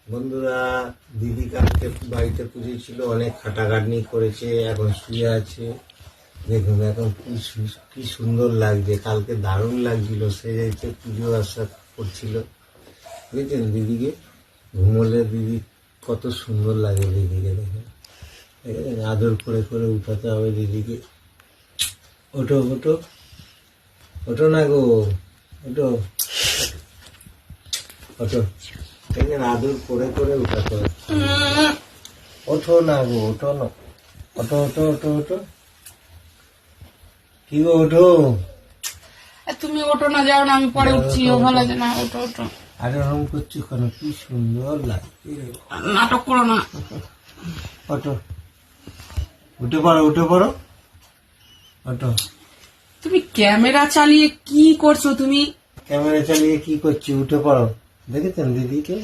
বন্ধুরা, দিদি কালকে বাড়িতে পুজো ছিল, অনেক খাটাখাটনি করেছে, এখন শুয়ে আছে। দেখুন এখন কি সুন্দর লাগছে, কালকে দারুণ লাগছিল, সেজেছে, পুজো আসা করছিল। বুঝছেন দিদিকে, ঘুমোলে দিদি কত সুন্দর লাগে দিদিকে। দেখেন আদর করে করে উঠাতে হবে দিদিকে। ওঠো ওঠো ওঠো না গো, ওঠো ওঠো। দেখেন আদর করে করে উঠাতে হবে। ওঠো না গো, ওঠো না, ওঠো ওঠো ওঠো ওঠো। কি গো ওঠো। তুমি ওঠো না, যাও না, আমি পরে উঠছি। ও ভালো লাগে না, ওঠো ওঠো। আর ওরকম করছো কেন, কি সুন্দর লাগছে। নাটক করো না। ওঠো, উঠে পড়ো উঠে পড়ো, ওঠো। তুমি ক্যামেরা চালিয়ে কি করছো তুমি? ক্যামেরা চালিয়ে কি করছি, উঠে পড়ো। দেখেছেন দিদিকে?